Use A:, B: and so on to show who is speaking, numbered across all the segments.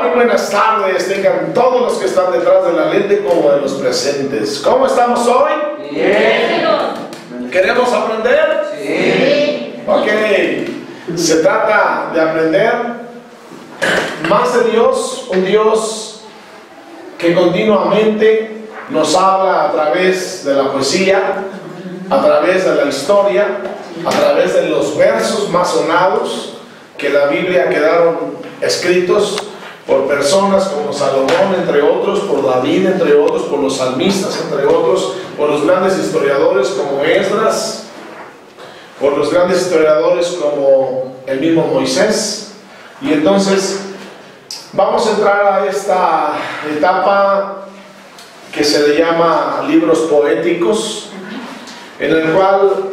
A: Muy buenas tardes, tengan todos los que están detrás de la lente como de los presentes. ¿Cómo estamos hoy?
B: Bien.
A: ¿Queremos aprender?
B: Sí.
A: Ok. Se trata de aprender más de Dios, un Dios que continuamente nos habla a través de la poesía, a través de la historia, a través de los versos más sonados que en la Biblia quedaron escritos por personas como Salomón, entre otros, por David, entre otros, por los salmistas, entre otros, por los grandes historiadores como Esdras, por los grandes historiadores como el mismo Moisés. Y entonces vamos a entrar a esta etapa que se le llama libros poéticos, en el cual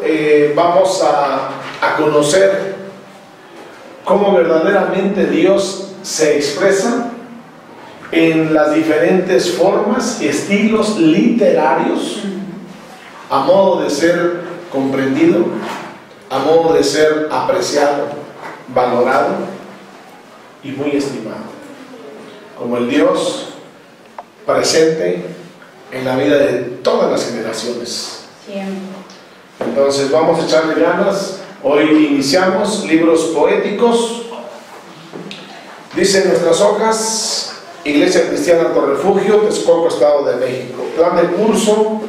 A: vamos a conocer cómo verdaderamente Dios se expresa en las diferentes formas y estilos literarios, a modo de ser comprendido, a modo de ser apreciado, valorado y muy estimado, como el Dios presente en la vida de todas las generaciones.
B: Siempre.
A: Entonces vamos a echarle ganas. Hoy iniciamos libros poéticos. Dice en nuestras hojas: Iglesia Cristiana Torrefugio, Texcoco, Estado de México. Plan de curso,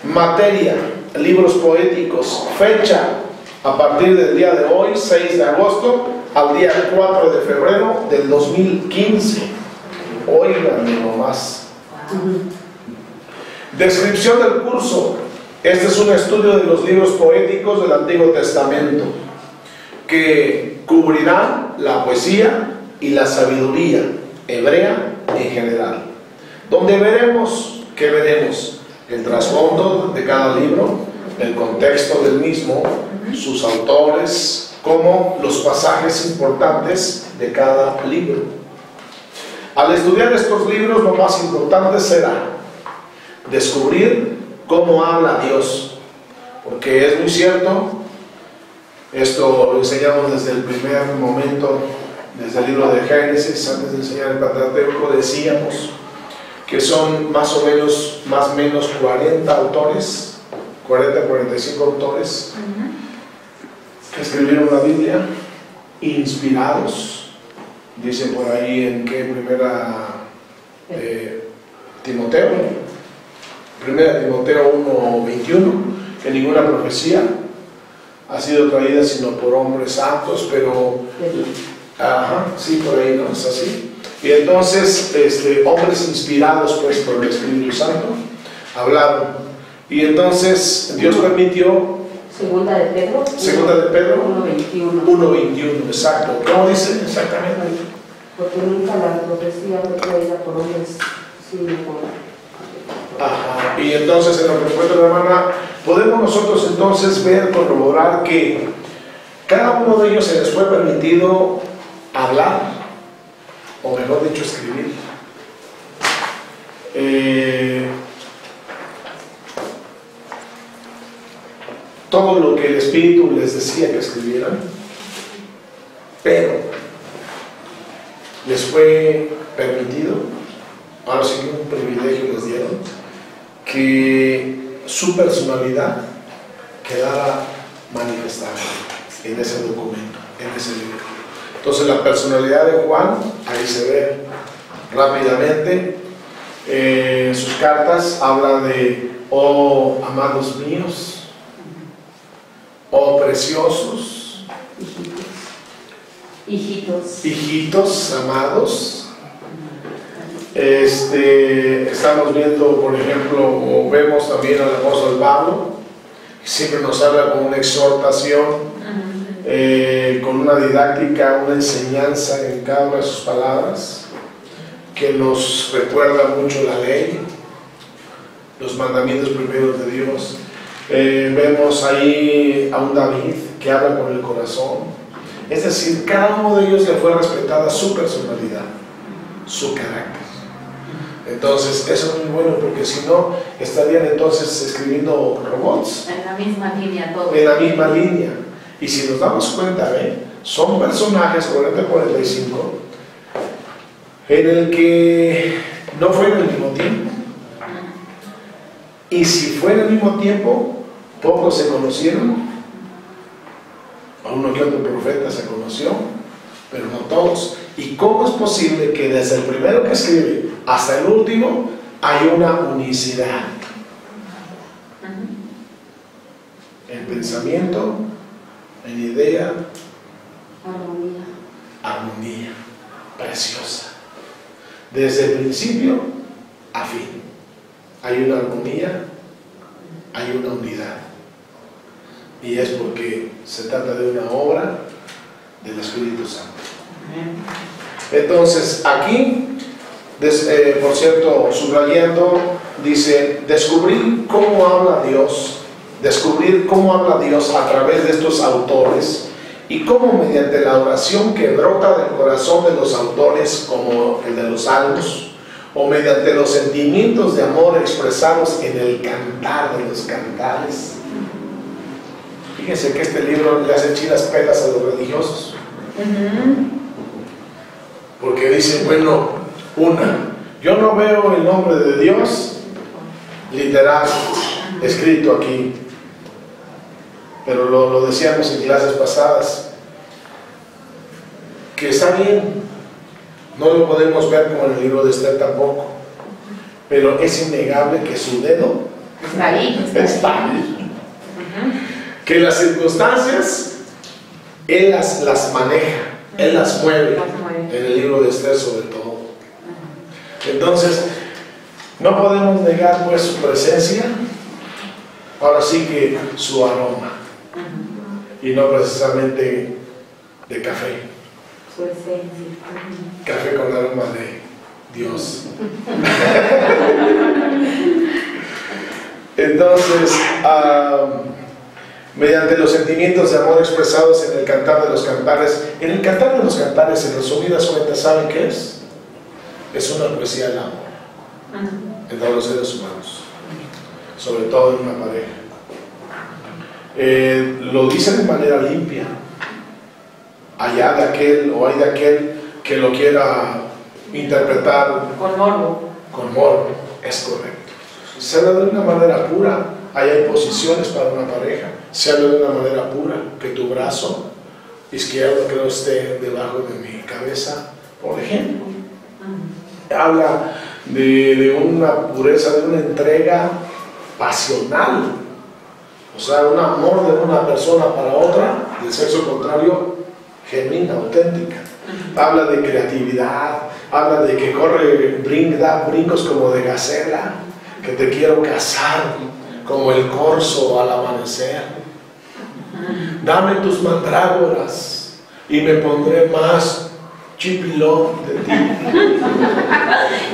A: materia, libros poéticos. Fecha, a partir del día de hoy, 6 de agosto, al día 4 de febrero del 2015. Oigan nomás. Descripción del curso. Este es un estudio de los libros poéticos del Antiguo Testamento, que cubrirán la poesía y la sabiduría hebrea en general, donde veremos, ¿qué veremos? El trasfondo de cada libro, el contexto del mismo, sus autores, como los pasajes importantes de cada libro. Al estudiar estos libros, lo más importante será descubrir cómo habla Dios, porque es muy cierto, esto lo enseñamos desde el primer momento, desde el libro de Génesis. Antes de enseñar el Pentateuco decíamos que son más o menos 40 autores, 45 autores que escribieron la Biblia, inspirados, dice por ahí en que primera Timoteo 1:21, que ninguna profecía ha sido traída sino por hombres santos, pero sí, por ahí, ¿no? Es así. Y entonces hombres inspirados pues por el Espíritu Santo hablaron, y entonces Dios permitió.
C: Segunda de Pedro
A: 1:21, exacto. ¿Cómo dice exactamente?
C: Porque nunca la profecía fue traída por hombres sino por...
A: Y entonces en lo que encuentra la hermana, podemos nosotros entonces ver, corroborar que cada uno de ellos se les fue permitido hablar, o mejor dicho, escribir. Todo lo que el Espíritu les decía que escribieran, pero les fue permitido, ahora sí que un privilegio les dieron, que su personalidad quedara manifestada en ese documento, en ese libro. Entonces la personalidad de Juan, ahí se ve rápidamente. Sus cartas hablan de: oh amados míos, oh preciosos, hijitos amados. Estamos viendo, por ejemplo, o vemos también al apóstol Pablo, que siempre nos habla con una exhortación, con una didáctica, una enseñanza en cada una de sus palabras, que nos recuerda mucho la ley, los mandamientos primeros de Dios. Vemos ahí a un David que habla con el corazón. Es decir, cada uno de ellos le fue respetada su personalidad, su carácter. Entonces eso es muy bueno, porque si no estarían entonces escribiendo robots
B: En la misma línea todos.
A: en la misma línea. Y si nos damos cuenta, son personajes 40-45 en el que no fue en el mismo tiempo. Y si fue en el mismo tiempo, pocos se conocieron. A uno que otro profeta se conoció, pero no todos. ¿Y cómo es posible que desde el primero que escribe hasta el último hay una unicidad? En pensamiento, en idea, armonía preciosa. Desde el principio a fin hay una armonía, hay una unidad. Y es porque se trata de una obra del Espíritu Santo. Entonces aquí, por cierto, subrayando, dice, descubrir cómo habla Dios a través de estos autores y cómo mediante la oración que brota del corazón de los autores, como el de los Salmos, o mediante los sentimientos de amor expresados en el cantar de los cantares. Fíjense que este libro le hace chinas pelas a los religiosos. Porque dicen, bueno, yo no veo el nombre de Dios literal escrito aquí, pero lo decíamos en clases pasadas, que está bien, no lo podemos ver como en el libro de Esther tampoco, pero es innegable que su dedo
B: está ahí.
A: Que las circunstancias Él las maneja, Él las mueve, en el libro de Esther sobre todo. Entonces, no podemos negar pues su presencia, ahora sí que su aroma, y no precisamente de café.
C: Su esencia.
A: Café con aroma de Dios. Entonces, mediante los sentimientos de amor expresados en el cantar de los cantares. En el cantar de los cantares, en resumidas cuentas, ¿saben qué es? Es una poesía del amor en todos los seres humanos, sobre todo en una pareja. Lo dicen de manera limpia. Allá de aquel o hay de aquel que lo quiera interpretar
B: Con morbo.
A: con morbo, es correcto. Se habla de una manera pura. Hay posiciones para una pareja. Se habla de una manera pura, que tu brazo izquierdo que no esté debajo de mi cabeza, por ejemplo. Habla de una pureza, de una entrega pasional, o sea, un amor de una persona para otra, del sexo contrario, genuina, auténtica. Habla de creatividad, habla de que da brincos como de gacela, que te quiero casar como el corzo al amanecer. Dame tus mandrágoras y me pondré más chipilón de ti.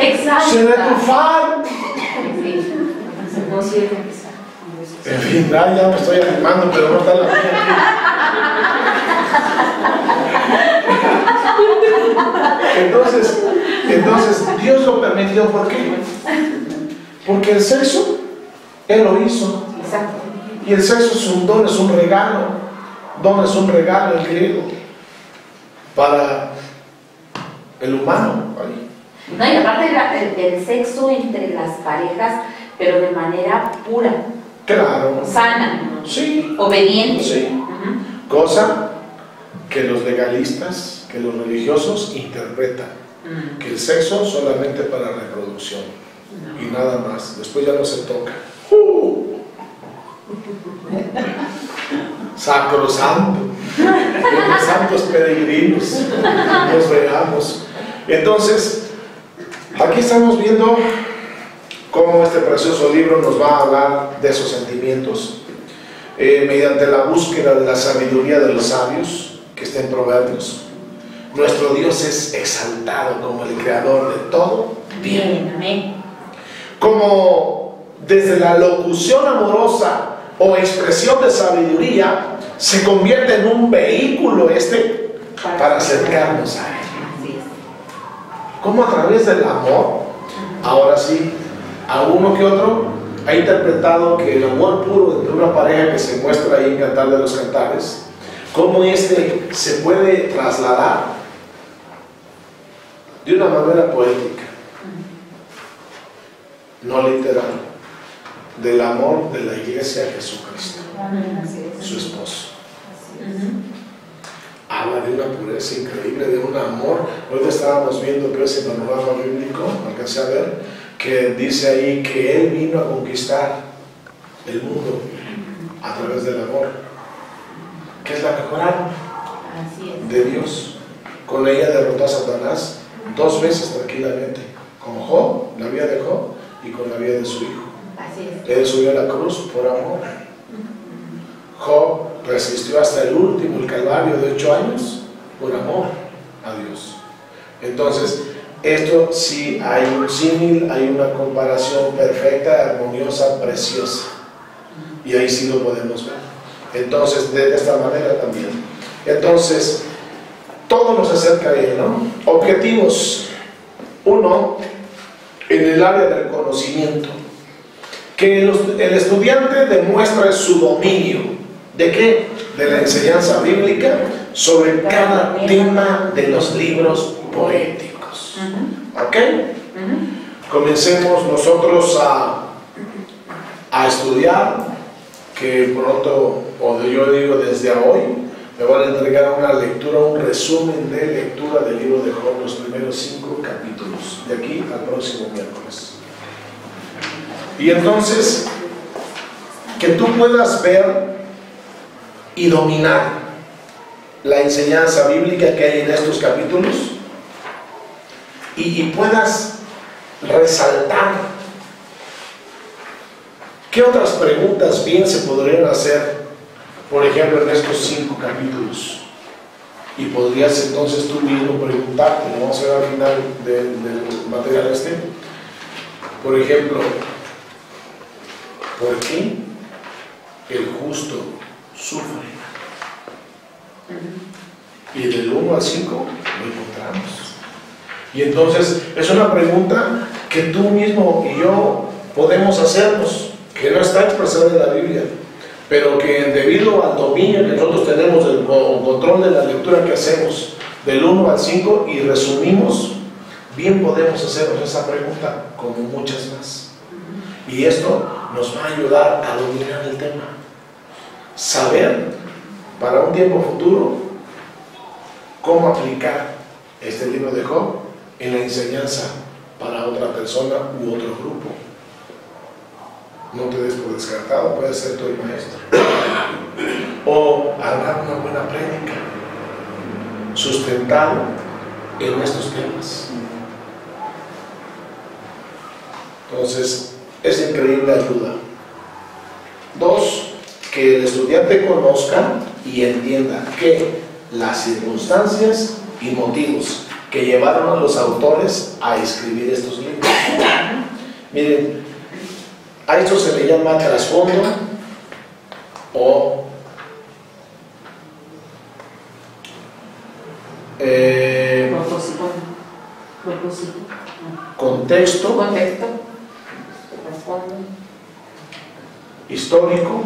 B: Exacto.
A: Seré tu fan.
C: No sirve.
A: En fin, ya me estoy animando, pero no está la mía aquí. Entonces, Dios lo permitió. ¿Por qué? Porque el sexo, Él lo hizo.
C: Exacto.
A: Y el sexo es un don, es un regalo. Don es un regalo en griego para el humano.
B: No, y aparte del sexo entre las parejas, pero de manera pura.
A: Claro.
B: Sana.
A: Sí.
B: Obediente.
A: Sí. Cosa que los legalistas, que los religiosos interpretan. Que el sexo solamente para reproducción. Y nada más. Después ya no se toca. Sacrosanto. Los santos peregrinos. Nos veamos. Entonces, aquí estamos viendo cómo este precioso libro nos va a hablar de esos sentimientos mediante la búsqueda de la sabiduría de los sabios, que está en Proverbios. Nuestro Dios es exaltado como el creador de todo bien.
B: Amén.
A: Como desde la locución amorosa o expresión de sabiduría se convierte en un vehículo para acercarnos a Él. Como a través del amor, ahora sí, a uno que otro ha interpretado que el amor puro entre una pareja que se muestra ahí en Cantar de los Cantares, cómo se puede trasladar de una manera poética, no literal, del amor de la iglesia a Jesucristo, su esposo. Habla de una pureza increíble, de un amor. Hoy estábamos viendo que ese panorama bíblico, alcancé a ver, que dice ahí que Él vino a conquistar el mundo a través del amor, que es la mejor arma de Dios. Con ella derrotó a Satanás 2 veces tranquilamente, con Job, la vida de Job, y con la vida de su hijo. Él subió a la cruz por amor. Job resistió hasta el último, el calvario de 8 años, por amor a Dios. Entonces, esto sí hay un símil, hay una comparación perfecta, armoniosa, preciosa. Y ahí sí lo podemos ver. Entonces, de esta manera también. Entonces, todo nos acerca a Él, ¿no? Objetivos. 1, en el área del conocimiento. Que el estudiante demuestre su dominio. ¿De qué? De la enseñanza bíblica sobre cada tema de los libros poéticos. ¿Ok? Comencemos nosotros a estudiar, que pronto, o yo digo desde hoy, me van a entregar una lectura, un resumen de lectura del libro de Job, los primeros 5 capítulos, de aquí al próximo miércoles. Y entonces, que tú puedas ver y dominar la enseñanza bíblica que hay en estos capítulos y puedas resaltar qué otras preguntas bien se podrían hacer, por ejemplo, en estos 5 capítulos. Y podrías entonces tú mismo preguntarte, lo vamos a ver al final del material este. Por ejemplo, ¿por qué el justo sufre? Y del 1 al 5 lo encontramos. Y entonces es una pregunta que tú mismo y yo podemos hacernos, que no está expresada en la Biblia, pero que debido al dominio que nosotros tenemos, el control de la lectura que hacemos del 1 al 5 y resumimos, bien podemos hacernos esa pregunta como muchas más. Y esto nos va a ayudar a dominar el tema. Saber para un tiempo futuro cómo aplicar este libro de Job en la enseñanza para otra persona u otro grupo. No te des por descartado, puede ser tu maestro. O armar una buena prédica sustentado en estos temas. Entonces, es increíble ayuda. 2, que el estudiante conozca y entienda que las circunstancias y motivos que llevaron a los autores a escribir estos libros. Miren, a esto se le llama trasfondo o contexto histórico,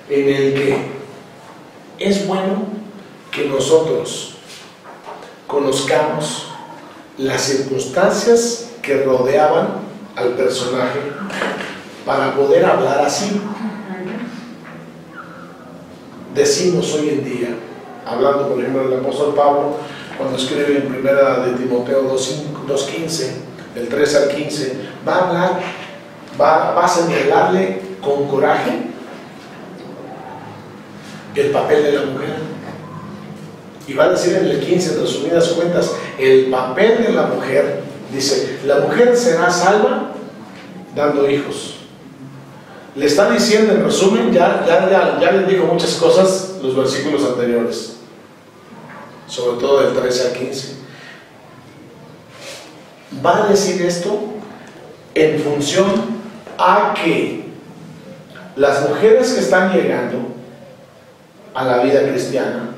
A: en el que es bueno que nosotros conozcamos las circunstancias que rodeaban al personaje para poder hablar así. Decimos hoy en día, hablando por ejemplo del apóstol Pablo, cuando escribe en primera de Timoteo 2:15, del 3 al 15, va a hablar, va a señalarle con coraje el papel de la mujer. Y va a decir en el 15, en resumidas cuentas, el papel de la mujer, dice, la mujer será salva dando hijos. Le está diciendo en resumen, ya les digo muchas cosas los versículos anteriores, sobre todo del 13 al 15. Va a decir esto en función a que las mujeres que están llegando a la vida cristiana,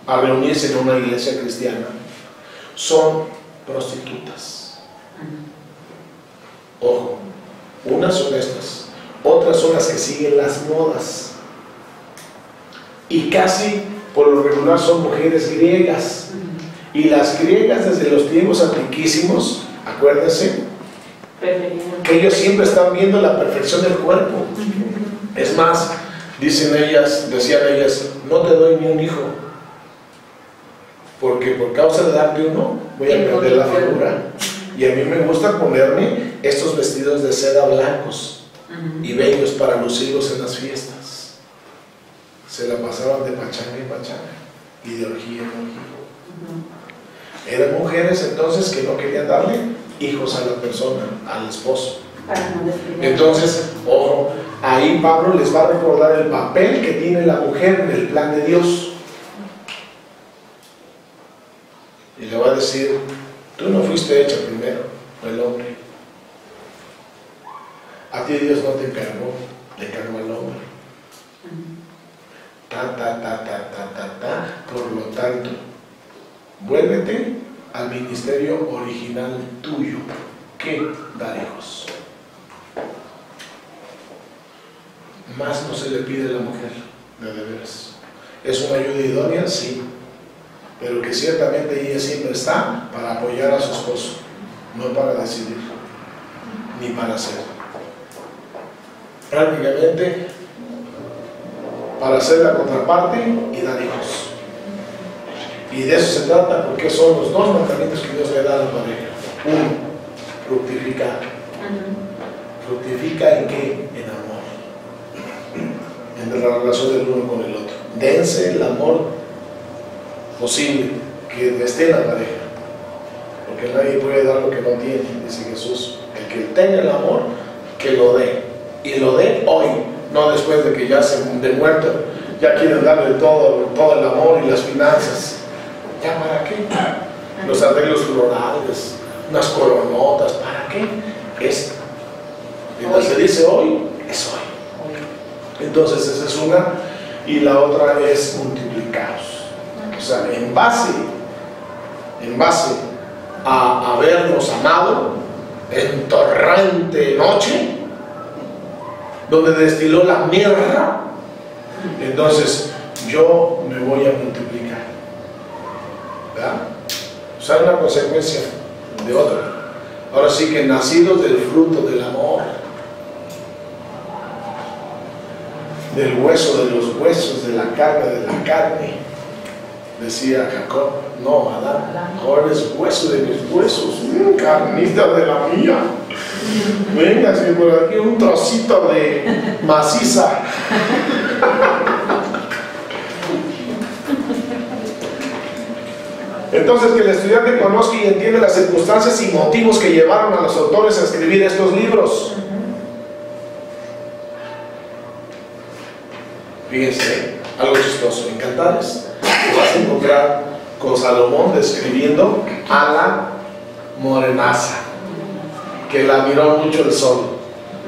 A: a reunirse en una iglesia cristiana, son prostitutas. Ojo, unas son estas, otras son las que siguen las modas, y casi por lo regular son mujeres griegas. Y las griegas desde los tiempos antiquísimos, acuérdense, que ellos siempre están viendo la perfección del cuerpo. Es más, decían ellas, no te doy ni un hijo, porque por causa de darte uno, voy a perder la figura. Y a mí me gusta ponerme estos vestidos de seda blancos y bellos para lucirlos en las fiestas. Se la pasaban de pachanga en pachanga y de orgía en orgía. Eran mujeres entonces que no querían darle hijos a la persona, al esposo. Entonces, ojo, ahí Pablo les va a recordar el papel que tiene la mujer en el plan de Dios. Y le va a decir, tú no fuiste hecha primero, el hombre. A ti Dios no te encargó, le encargó al hombre. Por lo tanto, vuélvete al ministerio original tuyo, que dar hijos. Más no se le pide a la mujer, de veras. ¿Es una ayuda idónea? Sí. Pero que ciertamente ella siempre está para apoyar a su esposo, no para decidir, ni para hacer. Prácticamente para ser la contraparte y dar hijos. Y de eso se trata, porque son los dos mandamientos que Dios le da a la pareja. Uno, fructificar. ¿Fructifica en qué? En amor. En la relación del uno con el otro. Dense el amor posible que esté en la pareja, porque nadie puede dar lo que no tiene, dice Jesús. El que tenga el amor, que lo dé, y lo dé hoy, no después de que ya se de muerto, ya quieren darle todo el amor y las finanzas. ¿Ya para qué? Los arreglos florales, unas coronotas, ¿para qué? Es, mientras se dice hoy, es hoy. Entonces esa es una, y la otra es multiplicados. O sea, en base a habernos amado en torrente noche, donde destiló la mirra, entonces yo me voy a multiplicar. ¿Verdad? O sea, una consecuencia de otra. Ahora sí que nacidos del fruto del amor, del hueso de los huesos, de la carne, decía Jacob, no, Adán, ahora es hueso de mis huesos, carnita de la mía. Venga, si por aquí un trocito de maciza. Entonces, que el estudiante conozca y entienda las circunstancias y motivos que llevaron a los autores a escribir estos libros. Fíjense, algo chistoso. En Cantares vas a encontrar con Salomón describiendo a la morenaza, que la miró mucho el sol.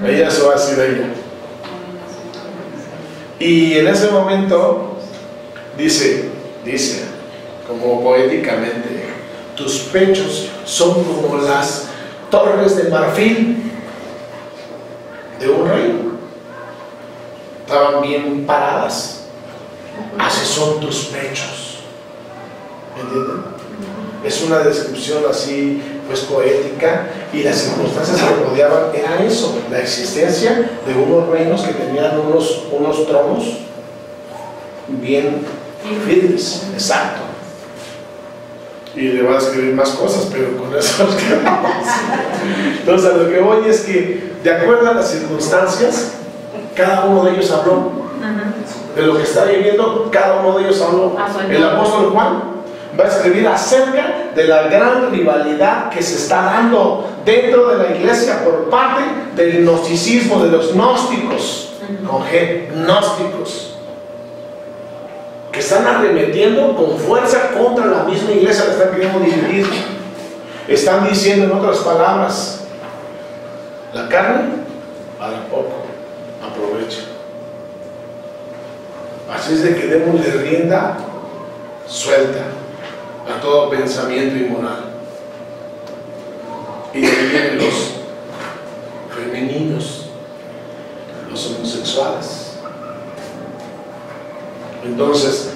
A: Ella se va a decir ella. Y en ese momento dice, como poéticamente, tus pechos son como las torres de marfil de un rey. Estaban bien paradas. Así son tus pechos. ¿Entienden? Es una descripción así, pues poética, y las circunstancias que rodeaban era eso, la existencia de unos reinos que tenían unos tronos bien firmes, exacto. Y le va a escribir más cosas, pero con eso nos quedamos. Entonces, a lo que voy es que, de acuerdo a las circunstancias, cada uno de ellos habló. De lo que está viviendo, cada uno de ellos habló. El apóstol Juan va a escribir acerca de la gran rivalidad que se está dando dentro de la iglesia por parte del gnosticismo, de los gnósticos, con G, gnósticos, que están arremetiendo con fuerza contra la misma iglesia, la están queriendo dividir. Están diciendo, en otras palabras, la carne para poco aprovecha. Así es de que démosle rienda suelta a todo pensamiento inmoral. Y de ahí vienen los femeninos, los homosexuales. Entonces,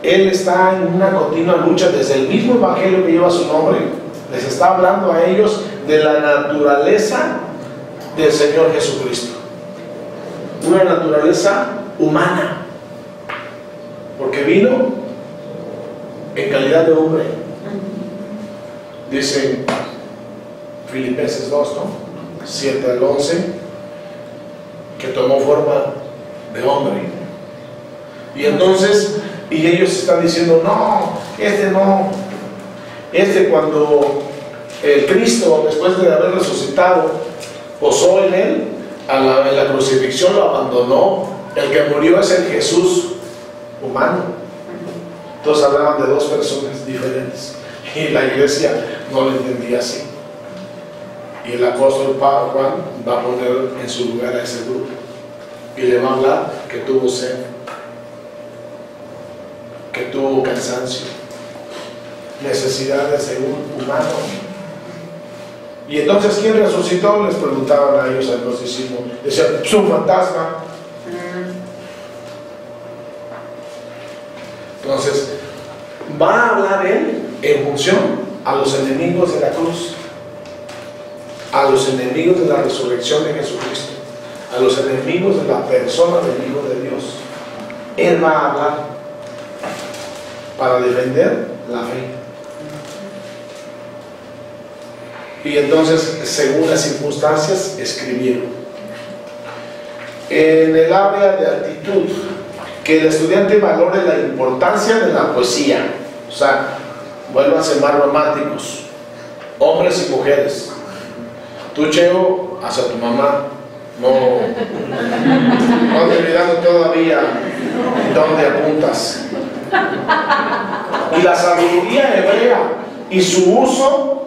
A: Él está en una continua lucha desde el mismo evangelio que lleva su nombre. Les está hablando a ellos de la naturaleza del Señor Jesucristo. Una naturaleza humana. Porque vino en calidad de hombre. Dice Filipenses 2, ¿no? 7 al 11, que tomó forma de hombre. Y entonces, y ellos están diciendo, no, cuando el Cristo, después de haber resucitado, posó en él, en la crucifixión lo abandonó. El que murió es el Jesús humano. Todos hablaban de dos personas diferentes y la iglesia no lo entendía así. Y el apóstol Juan va a poner en su lugar a ese grupo y le va a hablar que tuvo sed, que tuvo cansancio, necesidades de un humano. Y entonces, ¿quién resucitó? Les preguntaban a ellos, a los discípulos. Decían, es un fantasma. Entonces, va a hablar él en función a los enemigos de la cruz, a los enemigos de la resurrección de Jesucristo, a los enemigos de la persona del Hijo de Dios. Él va a hablar para defender la fe. Y entonces, según las circunstancias, escribieron. En el área de actitud, que el estudiante valore la importancia de la poesía. O sea, vuelvan a ser más románticos, hombres y mujeres. Tú, Cheo, hacia tu mamá, no olvidando todavía dónde apuntas. Y la sabiduría hebrea y su uso,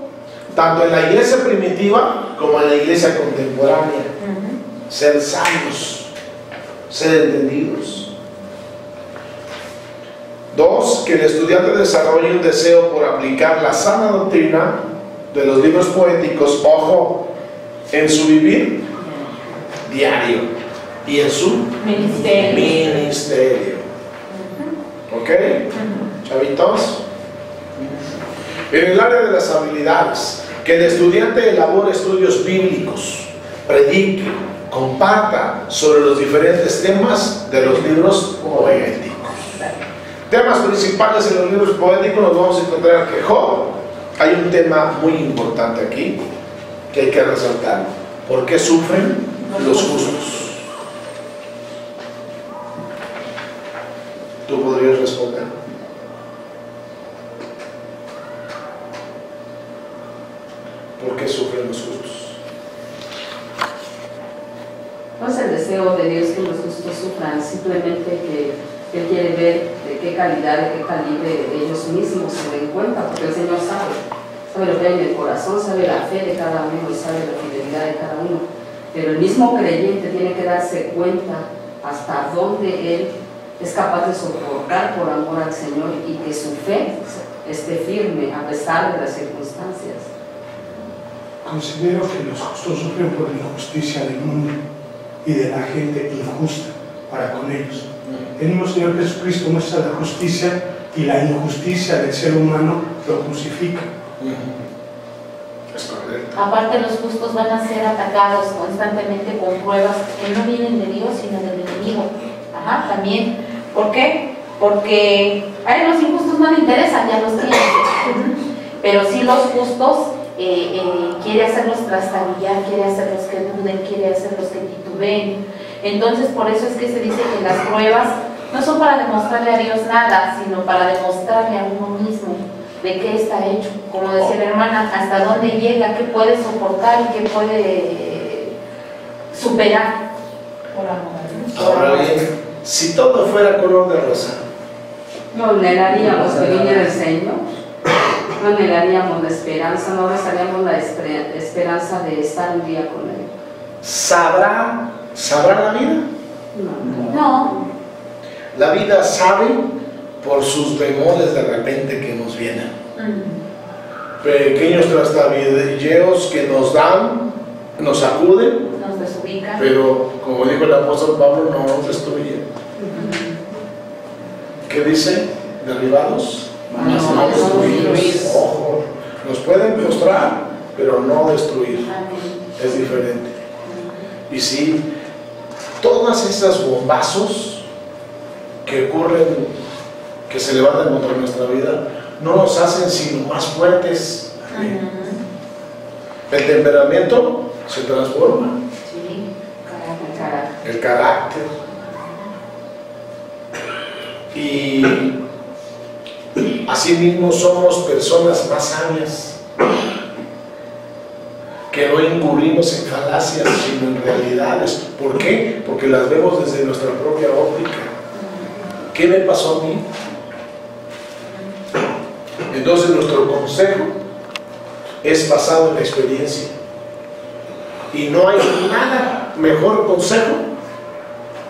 A: tanto en la iglesia primitiva como en la iglesia contemporánea. Ser sabios, ser entendidos. 2, que el estudiante desarrolle un deseo por aplicar la sana doctrina de los libros poéticos, ojo, en su vivir diario y en su ministerio. ¿Ok? Chavitos. En el área de las habilidades, que el estudiante elabore estudios bíblicos, predique, comparta sobre los diferentes temas de los libros poéticos. Temas principales en los libros poéticos nos vamos a encontrar que Job, hay un tema muy importante aquí que hay que resaltar. ¿Por qué sufren los justos? ¿Tú podrías responder? ¿Por qué sufren los justos?
C: No es el deseo de Dios que los justos sufran, simplemente que Él quiere ver de qué calidad, de qué calibre ellos mismos se den cuenta, porque el Señor sabe lo que hay en el corazón, sabe la fe de cada uno y sabe la fidelidad de cada uno. Pero el mismo creyente tiene que darse cuenta hasta dónde él es capaz de soportar por amor al Señor y que su fe esté firme a pesar de las circunstancias.
D: Considero que los justos sufren por la injusticia del mundo y de la gente injusta para con ellos. El mismo Señor Jesucristo muestra la justicia y la injusticia del ser humano lo crucifica.
B: Aparte, los justos van a ser atacados constantemente con pruebas que no vienen de Dios sino del enemigo. También. ¿Por qué? Porque a él los injustos no le interesan, ya los tienen. Pero sí los justos quiere hacerlos trastabillar, quiere hacerlos que duden, quiere hacerlos que titubeen. Entonces, por eso es que se dice que las pruebas no son para demostrarle a Dios nada, sino para demostrarle a uno mismo de qué está hecho. Como decía la hermana, hasta dónde llega, qué puede soportar, qué puede superar por amor.
A: Ahora bien, si todo fuera color de rosa,
C: No anhelaríamos que viniera el Señor, no anhelaríamos la esperanza, no rezaríamos la esperanza de estar un día con Él.
A: ¿sabrá la vida?
B: No.
A: La vida sabe por sus bemoles de repente que nos vienen. Pequeños trastabilleos que nos dan, nos sacuden,
B: Nos desubican.
A: pero como dijo el apóstol Pablo, no nos destruyen. ¿Qué dice? derribados, mas
C: No
A: no destruidos.
C: destruidos.
A: Ojo, nos pueden mostrar, pero no destruir.
B: Amén.
A: Es diferente. Y si todas esas bombazos que ocurren, que se levantan contra nuestra vida, no nos hacen sino más fuertes. El temperamento se transforma,
B: Sí,
C: Carácter.
A: el carácter. Y asimismo somos personas más sabias, que no incurrimos en falacias, sino en realidades. ¿Por qué? Porque las vemos desde nuestra propia óptica. ¿Qué me pasó a mí? Entonces nuestro consejo es basado en la experiencia. Y no hay nada mejor consejo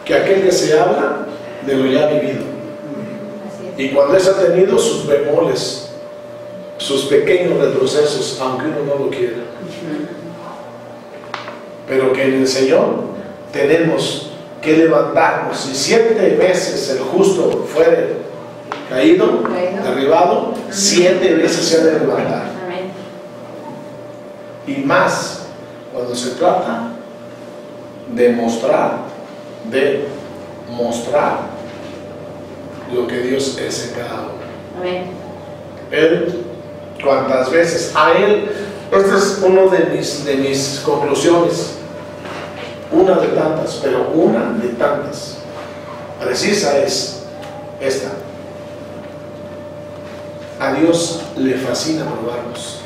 A: que aquel que se habla de lo ya vivido.
B: así es.
A: Y cuando ese ha tenido sus bemoles, sus pequeños retrocesos, aunque uno no lo quiera. Pero que en el Señor tenemos que levantarnos. Si 7 veces el justo fuere caído, derribado, 7 veces se ha de levantar.
B: Amén.
A: Y más cuando se trata de mostrar lo que Dios es en cada uno.
B: Amén.
A: Él, cuantas veces a Él, esta es una de mis conclusiones, una de tantas, pero una de tantas, precisa es esta: a Dios le fascina probarnos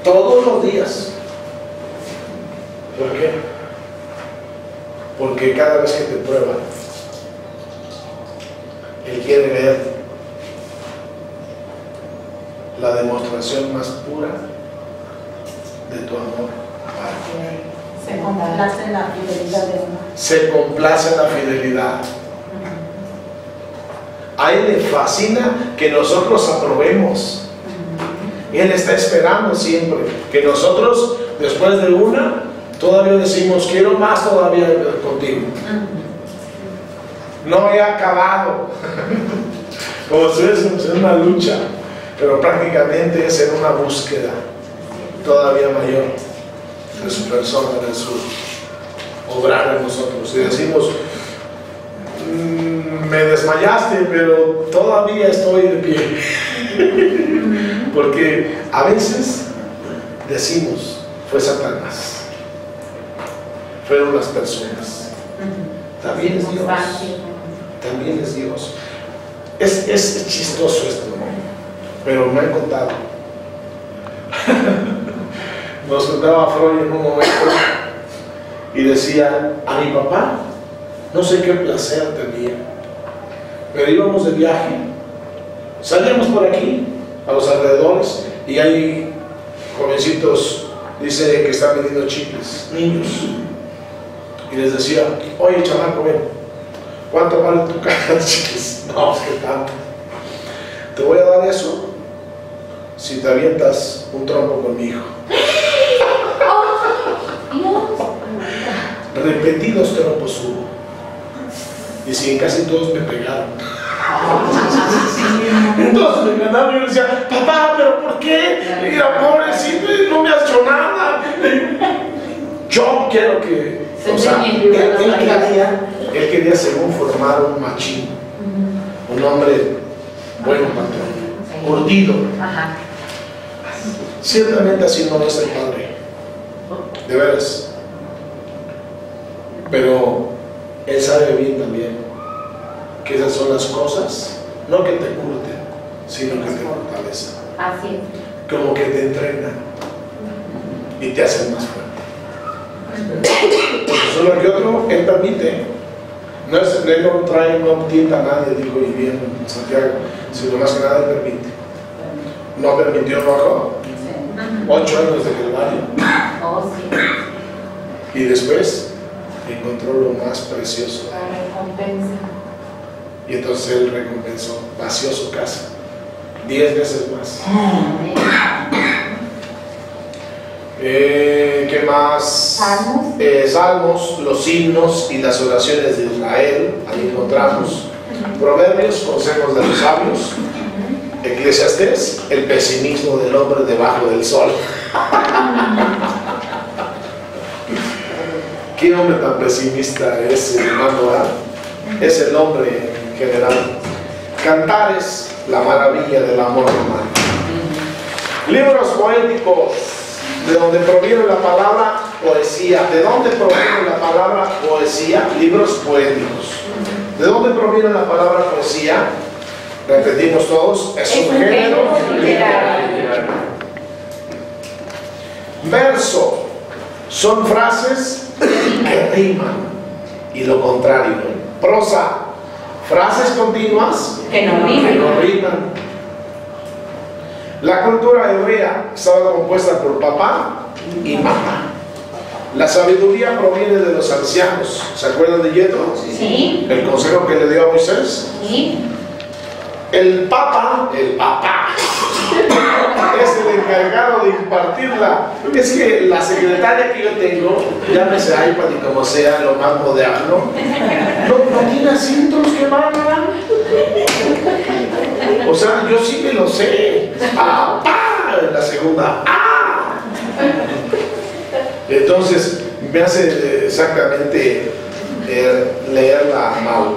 A: todos los días. ¿Por qué? Porque cada vez que te prueba, Él quiere ver la demostración más pura de tu amor para Él.
B: Se complace en la fidelidad de uno.
A: Se complace en la fidelidad. A Él le fascina que nosotros aprobemos. Él está esperando siempre que nosotros, después de una, todavía decimos: quiero más todavía contigo. No he acabado. Como si es una lucha, pero prácticamente es en una búsqueda todavía mayor de su persona, de su obrar en nosotros. Y decimos: me desmayaste, pero todavía estoy de pie. Porque a veces decimos: fue Satanás, fueron las personas. También es Dios. También es Dios. Es chistoso esto, ¿no? Pero me han contado. Nos contaba Freud en un momento y decía: a mi papá, no sé qué placer tenía, pero íbamos de viaje, salíamos por aquí, a los alrededores, y hay jovencitos, dice, que están vendiendo chicles, niños, y les decía: oye, chamaco, ven, ¿cuánto vale tu caja de chicles? No, es que tanto. Te voy a dar eso si te avientas un trompo con mi hijo. Repetidos trompos hubo, y si casi todos me pegaron. Entonces me ganaron y yo decía: papá, ¿pero por qué? Mira, pobrecito, no me has hecho nada. Yo quiero que, o sea, él quería según formar un machín, un hombre bueno, patrón, curtido. Ciertamente así no es el Padre, de veras. Pero Él sabe bien también que esas son las cosas, no que te curten, sino que te fortalecen.
B: Así es.
A: Como que te entrenan y te hacen más fuerte. Solo que otro, Él permite. No es, Él no trae, no tienta a nadie, dijo y bien Santiago, sino más que nada Él permite. No permitió Rojo 8 años de Calvario.
B: Oh, sí.
A: Y después encontró lo más precioso.
B: La recompensa.
A: Y entonces Él recompensó, vació su casa 10 veces más.
B: Amén.
A: ¿Qué más?
B: Salmos.
A: Salmos, los himnos y las oraciones de Israel. Ahí encontramos Proverbios, consejos de los sabios. Eclesiastés, el pesimismo del hombre debajo del sol. ¿Qué hombre tan pesimista es, hermano? Es el hombre en general. Cantares, la maravilla del amor humano. Libros poéticos, de donde proviene la palabra poesía. ¿De dónde proviene la palabra poesía? Libros poéticos. ¿De dónde proviene la palabra poesía? Repetimos todos, es un género literario. Verso, son frases que riman, y lo contrario. Prosa, frases continuas
B: Que no
A: riman. La cultura hebrea estaba compuesta por papá y mamá. La sabiduría proviene de los ancianos. ¿Se acuerdan de Yetro?
B: Sí.
A: El consejo que le dio a Moisés.
B: Sí.
A: El papá es el encargado de impartirla. Es que la secretaria que yo tengo, llámese iPad y como sea, lo más moderno, no tiene acentos que van. O sea, yo sí me lo sé. Papá, en la segunda, ¡ah! Entonces, me hace exactamente leerla mal.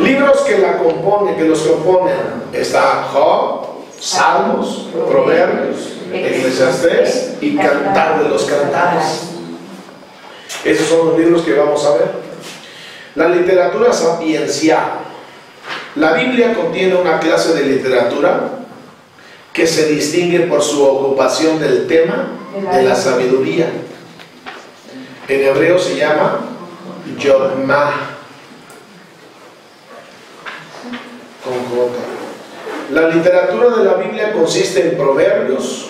A: Libros que los componen, está Job, Salmos, Proverbios, Eclesiastés y Cantar de los Cantares. Esos son los libros que vamos a ver. La literatura sapiencial. La Biblia contiene una clase de literatura que se distingue por su ocupación del tema de la sabiduría. En hebreo se llama Yodmah, con J. La literatura de la Biblia consiste en Proverbios,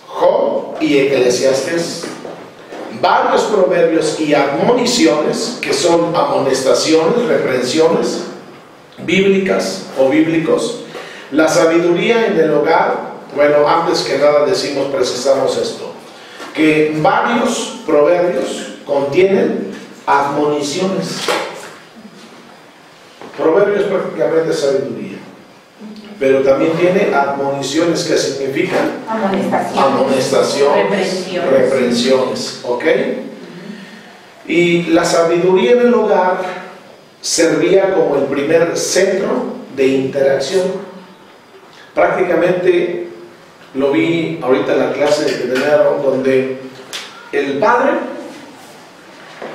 A: Job y Eclesiastés. Varios proverbios y admoniciones, que son amonestaciones, reprensiones bíblicas o bíblicos. La sabiduría en el hogar. Bueno, antes que nada precisamos esto, que varios proverbios contienen admoniciones. Proverbios prácticamente es sabiduría, pero también tiene admoniciones, que significan amonestaciones, reprensiones, ¿ok? Y la sabiduría en el hogar servía como el primer centro de interacción. Prácticamente lo vi ahorita en la clase que teníamos, donde el padre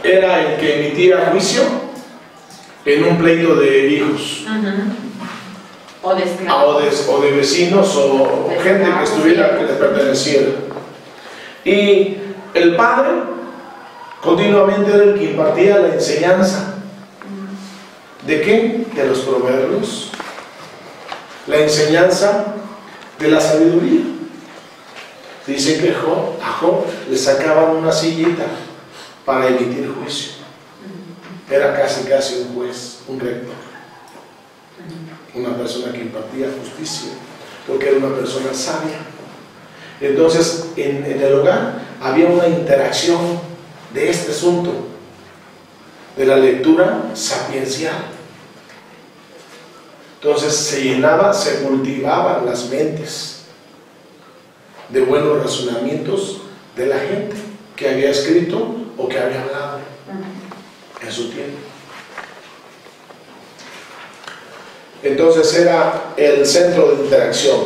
A: era el que emitía juicio en un pleito de hijos,
B: o de esclavos,
A: o de vecinos, o gente que estuviera, que le perteneciera. Y el padre continuamente era el que impartía la enseñanza. ¿De qué? De los proverbios. La enseñanza de la sabiduría. Dice que a Job le sacaban una sillita para emitir juicio. Era casi un juez, un rector, una persona que impartía justicia, porque era una persona sabia. Entonces, en el hogar había una interacción de este asunto, de la lectura sapiencial. Entonces se cultivaban las mentes de buenos razonamientos de la gente que había escrito o que había hablado en su tiempo. Entonces era el centro de interacción.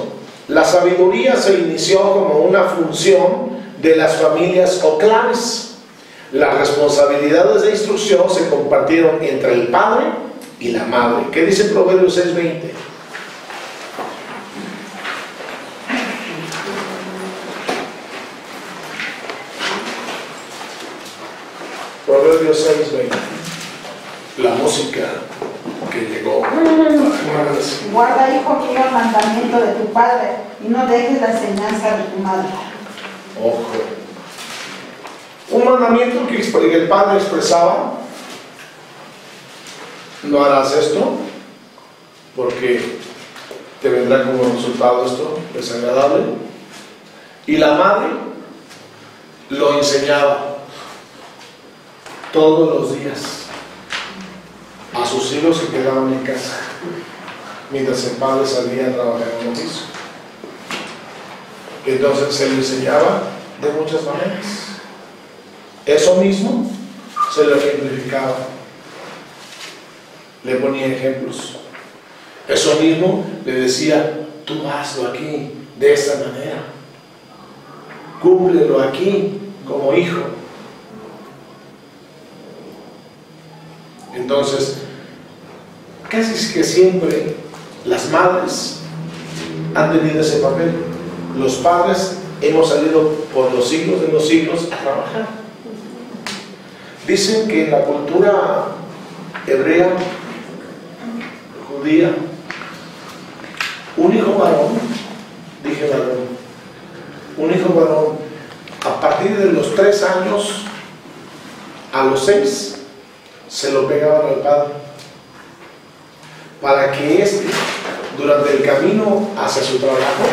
A: La sabiduría se inició como una función de las familias o clanes. Las responsabilidades de instrucción se compartieron entre el padre y la madre. ¿Qué dice Proverbios 6:20? Proverbios 6:20. La música que llegó.
E: Guarda, hijo mío, el mandamiento de tu padre y no dejes la enseñanza de tu madre.
A: Ojo. Un mandamiento que el padre expresaba: no harás esto porque te vendrá como resultado esto desagradable. Y la madre lo enseñaba todos los días a sus hijos que quedaban en casa. mientras el padre salía a trabajar en el oficio. Entonces se le enseñaba de muchas maneras. Eso mismo se lo ejemplificaba, le ponía ejemplos. Eso mismo le decía: tú hazlo aquí de esta manera, cúmplelo aquí como hijo. Entonces, casi que siempre las madres han tenido ese papel. Los padres hemos salido por los siglos de los siglos a trabajar. Dicen que en la cultura hebrea, judía, un hijo varón, dije varón, un hijo varón, a partir de los 3 años a los 6, se lo pegaban al padre, para que durante el camino hacia su trabajo,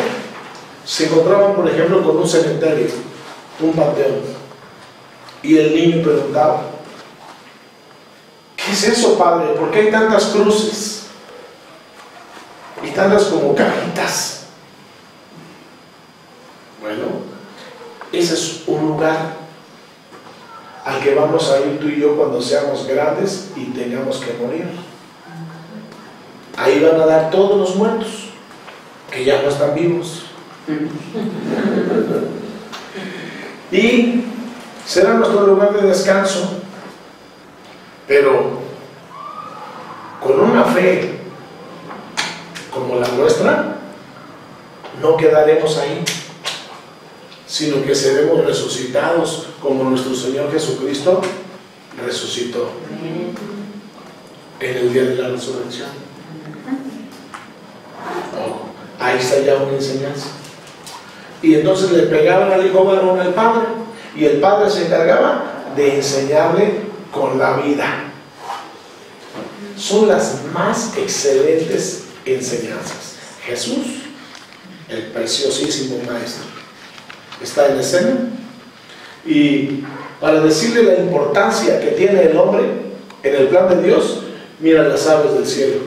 A: se encontraban, por ejemplo, con un cementerio, un panteón, y el niño preguntaba: ¿qué es eso, padre? ¿Por qué hay tantas cruces? Y tantas como cajitas. Bueno, ese es un lugar al que vamos a ir tú y yo cuando seamos grandes y tengamos que morir. Ahí van a dar todos los muertos que ya no están vivos. Y será nuestro lugar de descanso, pero con una fe como la nuestra, no quedaremos ahí, sino que seremos resucitados como nuestro Señor Jesucristo resucitó en el día de la resurrección. Oh, ahí está ya una enseñanza. Y entonces le pegaban al hijo varón al padre, y el padre se encargaba de enseñarle con la vida. Son las más excelentes enseñanzas. Jesús, el preciosísimo maestro, está en la escena, y para decirle la importancia que tiene el hombre en el plan de Dios, mira las aves del cielo,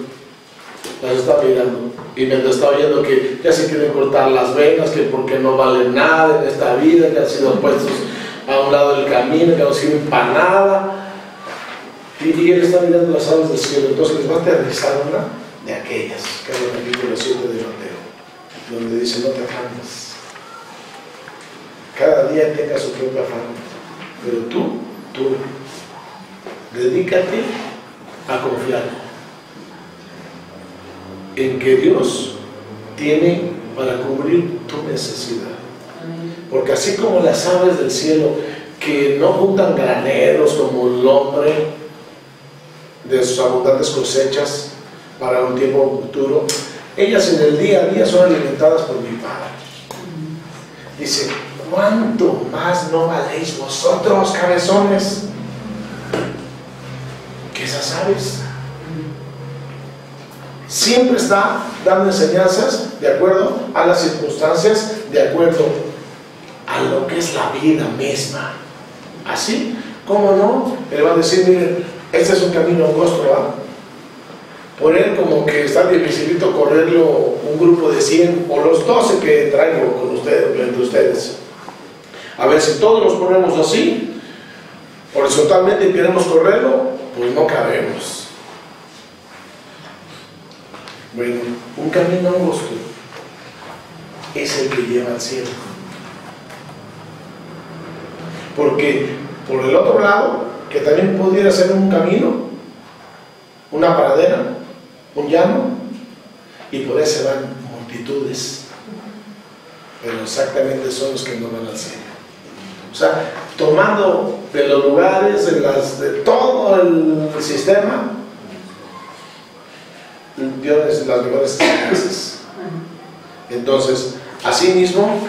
A: las está mirando, y mientras está oyendo que ya se quieren cortar las venas, que porque no valen nada en esta vida, que han sido puestos a un lado del camino, que no sirven para nada, y él está mirando las aves del cielo. Entonces les va a aterrizar una de aquellas, que es el capítulo 7 de Mateo, donde dice: no te afanes, cada día tenga su propia afán, pero tú, dedícate a confiar en que Dios tiene para cubrir tu necesidad. Porque así como las aves del cielo, que no juntan graneros como el hombre de sus abundantes cosechas para un tiempo futuro, ellas en el día a día son alimentadas por mi Padre. Dice: ¿cuánto más no valéis vosotros, cabezones, que esas aves? Siempre está dando enseñanzas de acuerdo a las circunstancias, de acuerdo a lo que es la vida misma. Así, ¿cómo no? Él va a decir: miren, este es un camino angosto, ¿verdad? Por él como que está dificilito correrlo un grupo de 100 o los 12 que traigo con ustedes, entre ustedes. A ver, si todos los ponemos así, horizontalmente, y queremos correrlo, pues no cabemos. Bueno, un camino angosto es el que lleva al cielo. Porque por el otro lado, que también pudiera ser un camino, una pradera, un llano, y por ese van multitudes, pero exactamente son los que no van al cielo. O sea, tomando de los lugares, de todo el sistema, Dios las mejores enseñanzas. Entonces, así mismo,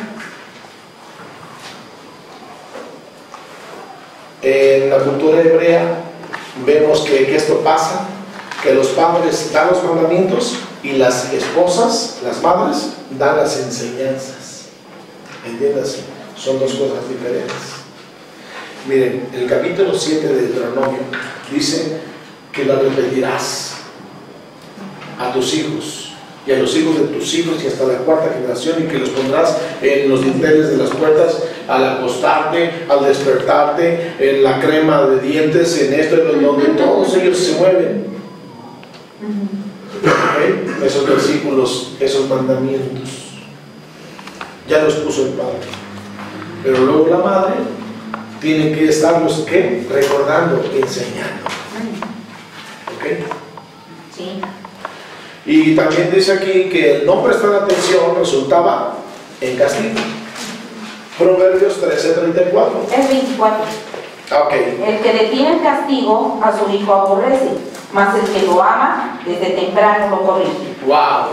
A: en la cultura hebrea vemos que esto pasa, que los padres dan los mandamientos y las esposas, las madres, dan las enseñanzas. ¿Entiendes? Son dos cosas diferentes. Miren, el capítulo 7 de Deuteronomio dice que la repetirás. a tus hijos y a los hijos de tus hijos y hasta la cuarta generación, y que los pondrás en los dinteles de las puertas, al acostarte, al despertarte, en la crema de dientes, en esto, en donde todos ellos se mueven. ¿Okay? Esos versículos, esos mandamientos, ya los puso el Padre. Pero luego la madre tiene que estarlos, ¿qué? Recordando, enseñando. ¿Ok?
B: Sí.
A: Y también dice aquí que el no prestar atención resultaba en castigo. Proverbios 13:34.
B: Es 24.
A: Ok.
B: El que detiene el castigo a su hijo aborrece, mas el que lo ama desde temprano lo corrige.
A: Wow.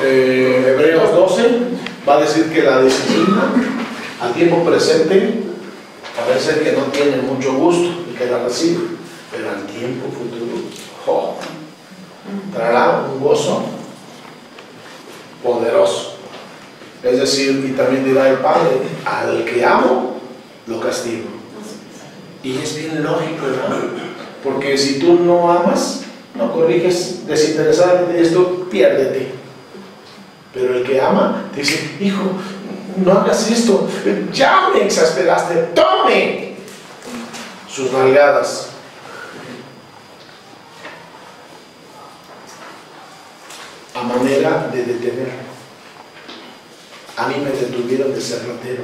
A: Hebreos 12 va a decir que la disciplina al tiempo presente a veces que no tiene mucho gusto y que la recibe, pero al tiempo futuro, ¡oh!, traerá un gozo poderoso. Es decir, y también dirá el Padre, al que amo, lo castigo. Y es bien lógico, ¿verdad? Porque si tú no amas, no corriges desinteresadamente, esto piérdete. Pero el que ama te dice, hijo, no hagas esto, ya me exasperaste, tome sus nalgadas. A manera de detener. A mí me detuvieron de ser ratero,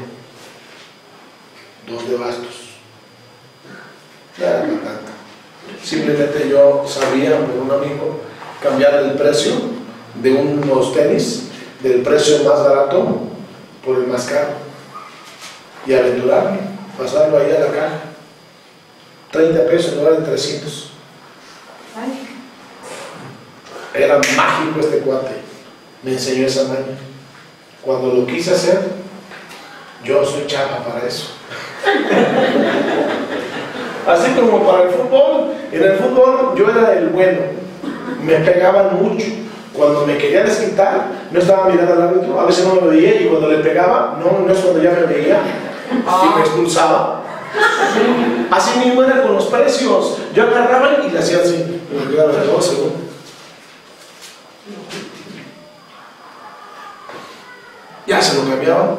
A: 2 de bastos. No era tanto. Simplemente yo sabía por un amigo cambiar el precio de unos tenis del precio más barato por el más caro y aventurarme, pasarlo ahí a la caja, 30 pesos en lugar de 300. Era mágico este cuate, me enseñó esa maña. Cuando lo quise hacer, yo soy chapa para eso. Así como para el fútbol, en el fútbol yo era el bueno, me pegaban mucho. Cuando me quería desquitar, no estaba mirando al árbitro, a veces no me veía, y cuando le pegaba, no es cuando ya me veía y me expulsaba. Así mismo era con los precios, yo agarraba y le hacía así, me quedaba de 12, ¿no? Ya se lo cambiaba.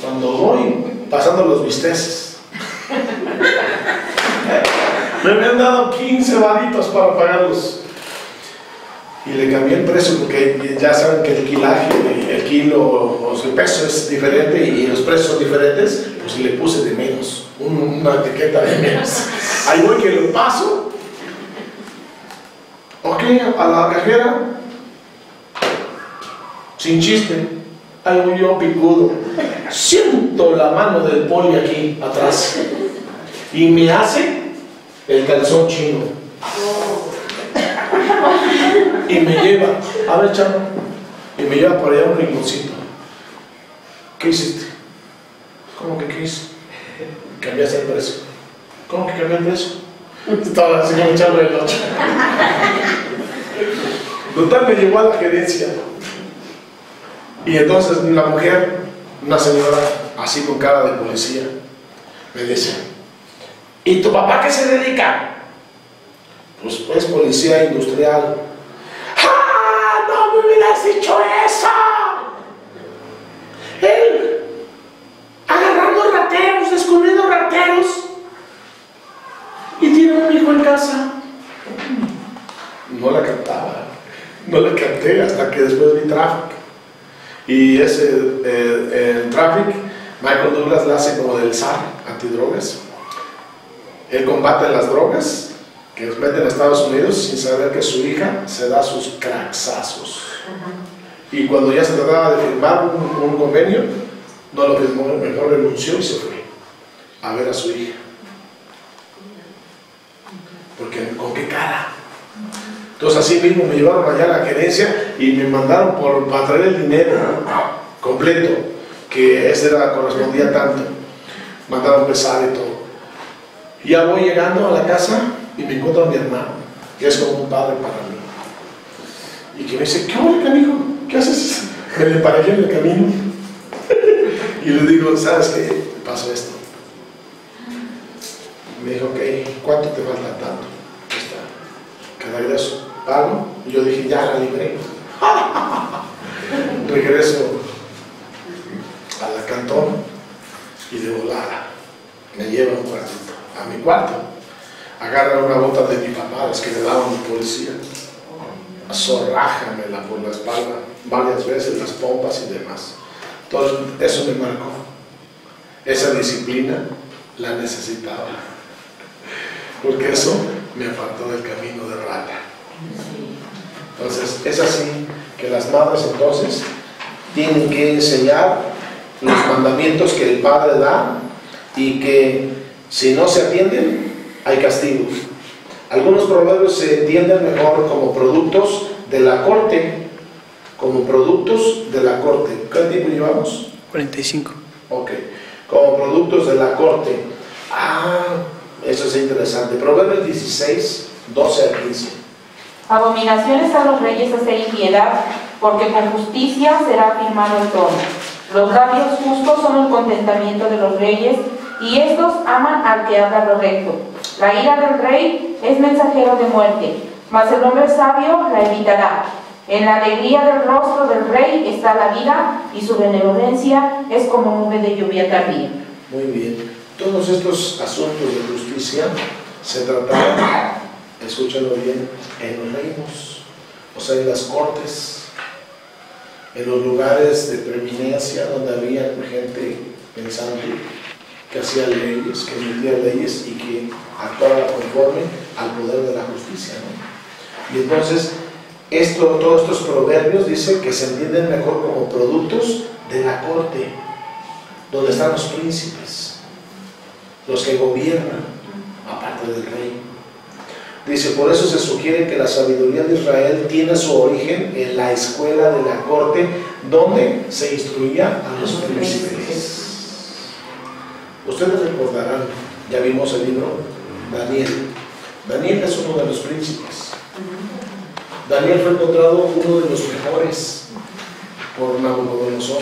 A: Cuando voy pasando los bisteces, me habían dado 15 varitos para pagarlos. Y le cambié el precio porque ya saben que el kilaje, el kilo o el peso es diferente y los precios son diferentes, pues le puse de menos, una etiqueta de menos. Ahí voy que lo paso. Ok, a la cajera, sin chiste, ahí voy yo picudo. Siento la mano del poli aquí atrás y me hace el calzón chino. Y me lleva, a ver, chavo, y me lleva por allá a un rinconcito. ¿Qué hiciste? ¿Cómo que qué hice? Cambiaste el precio. ¿Cómo que cambié el precio? Estaba así como echando el ocho. Total, me llevó a la gerencia. Y entonces la mujer, una señora así con cara de policía, me dice, ¿y tu papá qué se dedica? Pues es policía industrial. ¡Ah! ¡No me hubieras dicho eso! Él agarrando rateros, descubriendo rateros, y tiene un hijo en casa. No la captaba, no la capté hasta que después vi Traffic. Y ese en Traffic, Michael Douglas la hace como del zar antidrogas. Él combate las drogas que los meten a Estados Unidos sin saber que su hija se da sus cracksazos. Y cuando ya se trataba de firmar un convenio, no lo firmó, mejor renunció y se fue a ver a su hija. Porque ¿con qué cara? Entonces así mismo me llevaron allá a la gerencia y me mandaron para traer el dinero completo, que ese correspondía tanto. Mandaron pesar y todo. Y ya voy llegando a la casa y me encuentro a mi hermano, que es como un padre para mí. Y que me dice, ¿qué onda, canijo? ¿Qué haces? Me le paré en el camino. Y le digo, ¿sabes qué? Pasó esto. Me dijo, ok, ¿cuánto te falta tanto? Está De regreso, pago, y yo dije, ya la libré. Regreso a la cantón y de volada me lleva un cuartito, a mi cuarto. Agarra una bota de mi papá, las que le daban mi policía, zorrájamela por la espalda varias veces, las pompas y demás. Todo eso me marcó. Esa disciplina la necesitaba, porque eso me apartó del camino de rata. Entonces es así que las madres entonces tienen que enseñar los mandamientos que el padre da, y que si no se atienden hay castigos. Algunos proverbios se entienden mejor como productos de la corte, como productos de la corte. ¿Qué tiempo llevamos?
F: 45.
A: Ok, como productos de la corte. Eso es interesante. Proverbios 16, 12 al 15.
B: Abominaciones a los reyes hacer impiedad, porque con justicia será afirmado el trono. Los labios justos son el contentamiento de los reyes, y estos aman al que habla lo recto. La ira del rey es mensajero de muerte, mas el hombre sabio la evitará. En la alegría del rostro del rey está la vida, y su benevolencia es como nube de lluvia tardía.
A: Muy bien. Todos estos asuntos de justicia se trataban, escúchalo bien, en los reinos, o sea, en las cortes, en los lugares de preeminencia donde había gente pensante, que hacía leyes, que emitía leyes y que actuaba conforme al poder de la justicia, ¿no? Y entonces, todos estos proverbios dicen que se entienden mejor como productos de la corte, donde están los príncipes, los que gobiernan, aparte del rey. Dice, por eso se sugiere que la sabiduría de Israel tiene su origen en la escuela de la corte, donde se instruía a los príncipes. Ustedes recordarán, ya vimos el libro Daniel. Daniel es uno de los príncipes. Daniel fue encontrado uno de los mejores por Nabucodonosor.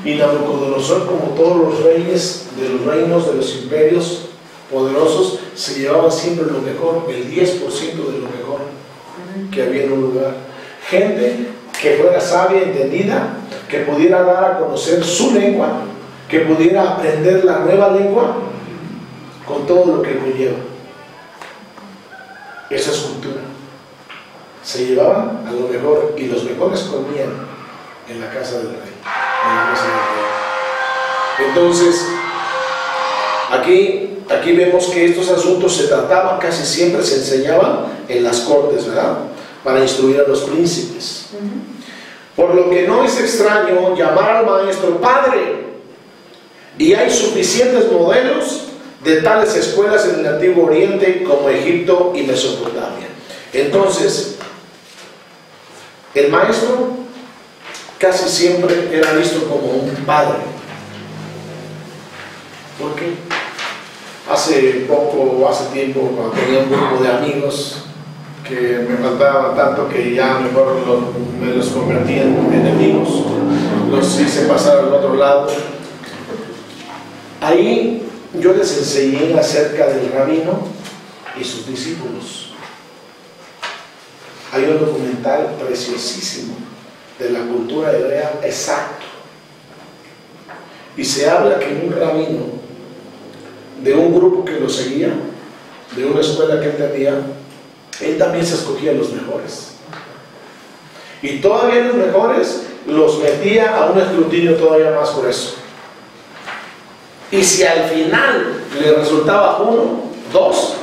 A: Y Nabucodonosor, como todos los reyes de los reinos de los imperios poderosos, se llevaba siempre lo mejor, el 10% de lo mejor que había en un lugar. Gente que fuera sabia, entendida, que pudiera dar a conocer su lengua, que pudiera aprender la nueva lengua con todo lo que conlleva. Esa es cultura. Se llevaban a lo mejor, y los mejores comían en la casa del rey, en la mesa del rey. Entonces, aquí vemos que estos asuntos se trataban, casi siempre se enseñaban en las cortes, ¿verdad? Para instruir a los príncipes. Por lo que no es extraño llamar al maestro padre. Y hay suficientes modelos de tales escuelas en el Antiguo Oriente como Egipto y Mesopotamia. Entonces, el maestro casi siempre era visto como un padre. ¿Por qué? Hace tiempo, cuando tenía un grupo de amigos que me faltaban tanto que ya mejor me los convertí en enemigos, los hice pasar al otro lado. Ahí yo les enseñé acerca del rabino y sus discípulos. Hay un documental preciosísimo de la cultura hebrea exacto. Y se habla que un rabino de un grupo que lo seguía, de una escuela que él tenía, él también se escogía a los mejores. Y todavía los mejores los metía a un escrutinio todavía más grueso. Y si al final le resultaba 1, 2,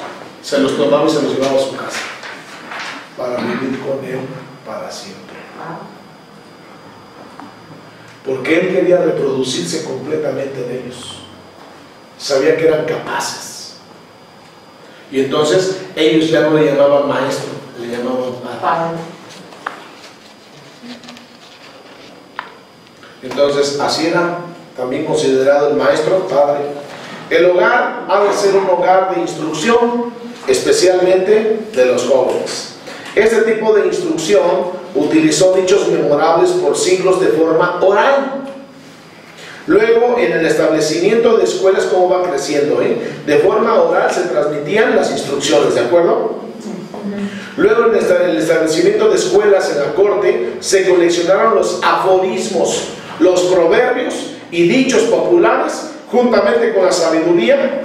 A: se los tomaba y se los llevaba a su casa para vivir con él para siempre. Porque él quería reproducirse completamente en ellos. Sabía que eran capaces. Y entonces ellos ya no le llamaban maestro, le llamaban padre. Entonces así era también considerado el maestro padre. El hogar ha de ser un hogar de instrucción, especialmente de los jóvenes. Este tipo de instrucción utilizó dichos memorables por siglos de forma oral. Luego, en el establecimiento de escuelas, ¿cómo va creciendo? De forma oral se transmitían las instrucciones, ¿de acuerdo? Luego, en el establecimiento de escuelas en la corte, se coleccionaron los aforismos, los proverbios y dichos populares, juntamente con la sabiduría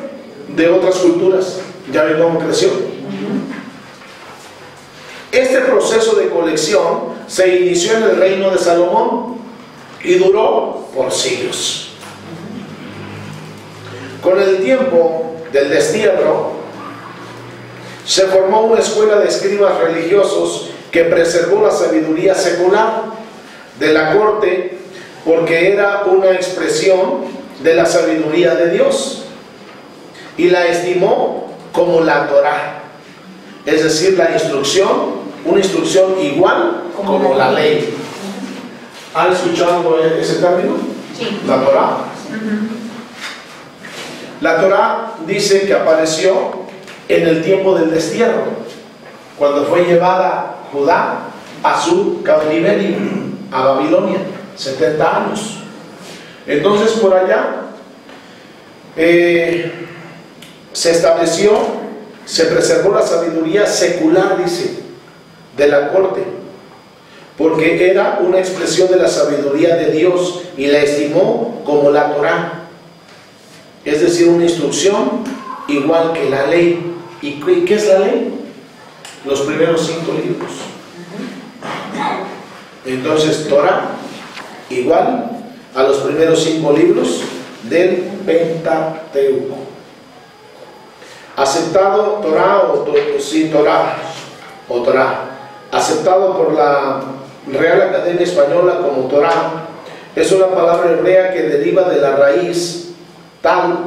A: de otras culturas. ¿Ya ven cómo creció? Este proceso de colección se inició en el reino de Salomón y duró por siglos. Con el tiempo del destierro, se formó una escuela de escribas religiosos que preservó la sabiduría secular de la corte, porque era una expresión de la sabiduría de Dios, y la estimó como la Torá, es decir, la instrucción, una instrucción igual como la ley. ¿Han escuchado ese término?
B: Sí.
A: La Torá. La Torá dice que apareció en el tiempo del destierro, cuando fue llevada Judá a su cautiverio, a Babilonia, 70 años. Entonces por allá se estableció, se preservó la sabiduría secular, dice, de la corte, porque era una expresión de la sabiduría de Dios y la estimó como la Torá, es decir, una instrucción igual que la ley. ¿Y qué es la ley? Los primeros 5 libros. Entonces, Torá igual a los primeros 5 libros del Pentateuco. Aceptado Torá o Torá, aceptado por la Real Academia Española como Torá, es una palabra hebrea que deriva de la raíz tal,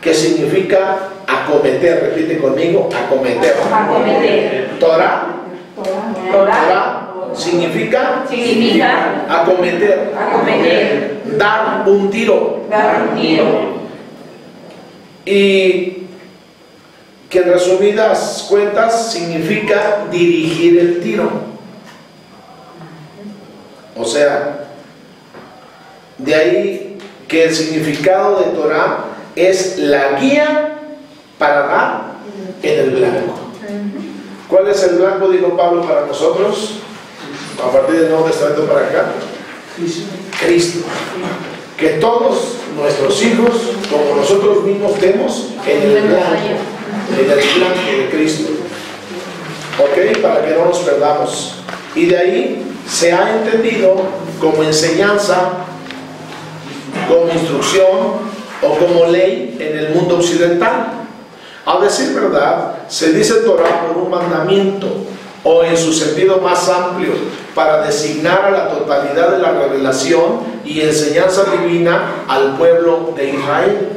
A: que significa acometer. Repite conmigo, acometer.
B: Acometer.
A: Torá.
B: Torá.
A: Significa
B: Acometer.
A: dar un tiro.
B: Dar un tiro.
A: Y que en resumidas cuentas significa dirigir el tiro. O sea, de ahí que el significado de Torá es la guía para dar en el blanco. ¿Cuál es el blanco, dijo Pablo, para nosotros? A partir del Nuevo Testamento para acá, Cristo. Que todos nuestros hijos, como nosotros mismos, demos en el blanco de Cristo. ¿Ok? Para que no nos perdamos. Y de ahí se ha entendido como enseñanza, como instrucción o como ley en el mundo occidental. A decir verdad, se dice Torá por un mandamiento, o en su sentido más amplio, para designar a la totalidad de la revelación y enseñanza divina al pueblo de Israel.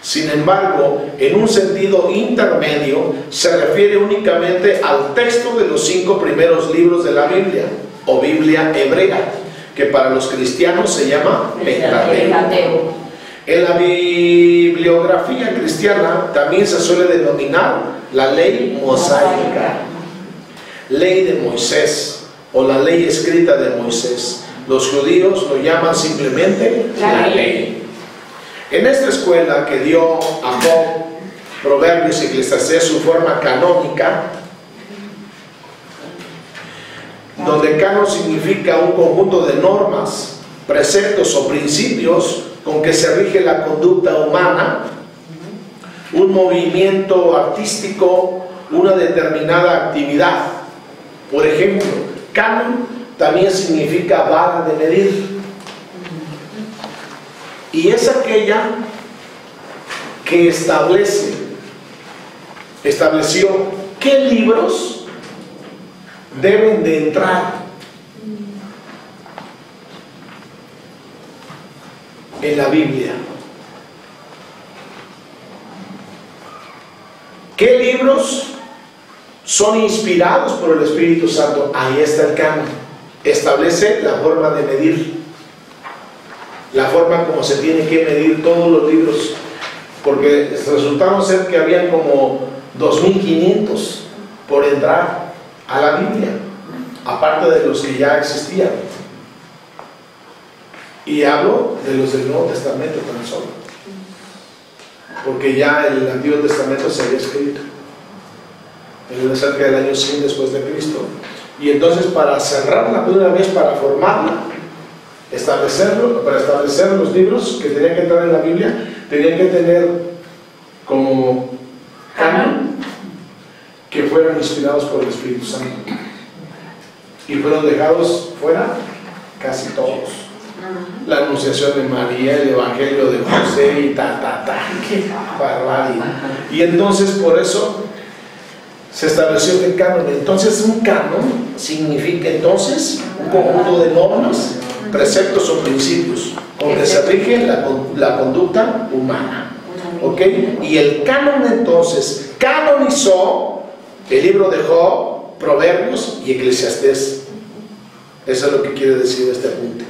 A: Sin embargo, en un sentido intermedio, se refiere únicamente al texto de los 5 primeros libros de la Biblia, o Biblia hebrea, que para los cristianos se llama Pentateuco. En la bibliografía cristiana también se suele denominar la ley mosaica, ley de Moisés, o la ley escrita de Moisés. Los judíos lo llaman simplemente la ley. En esta escuela que dio a Job, Proverbios y Eclesiastés su forma canónica, donde canon significa un conjunto de normas, preceptos o principios con que se rige la conducta humana, un movimiento artístico, una determinada actividad. Por ejemplo, canon también significa vara de medir, y es aquella que estableció qué libros deben de entrar en la Biblia. ¿Qué libros son inspirados por el Espíritu Santo? Ahí está el canon. Establece la forma de medir, la forma como se tiene que medir todos los libros, porque resultaron ser que habían como 2500 por entrar a la Biblia, aparte de los que ya existían. Y hablo de los del Nuevo Testamento tan solo, porque ya el Antiguo Testamento se había escrito. cerca del año 100 después de Cristo. Y entonces, para cerrarla de una vez, para formarla, para establecer los libros que tenían que entrar en la Biblia, tenían que tener como canon que fueran inspirados por el Espíritu Santo. Y fueron dejados fuera casi todos. La Anunciación de María, el Evangelio de José y qué barbaridad. Y entonces, por eso se estableció el canon. Entonces, un canon significa entonces un conjunto de normas, preceptos o principios con que se rige la conducta humana. ¿Ok? Y el canon entonces canonizó el libro de Job, Proverbios y Eclesiastés. Eso es lo que quiere decir este apunte.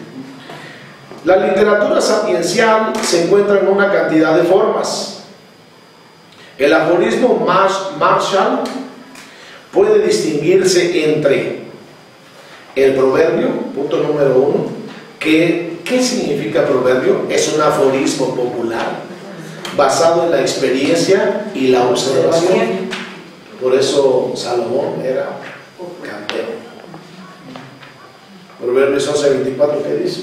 A: La literatura sapiencial se encuentra en una cantidad de formas. El aforismo Marshall puede distinguirse entre el proverbio, punto número 1. ¿Qué significa proverbio? Es un aforismo popular basado en la experiencia y la observación. Por eso Salomón era cantero. Proverbios 11:24, ¿qué dice?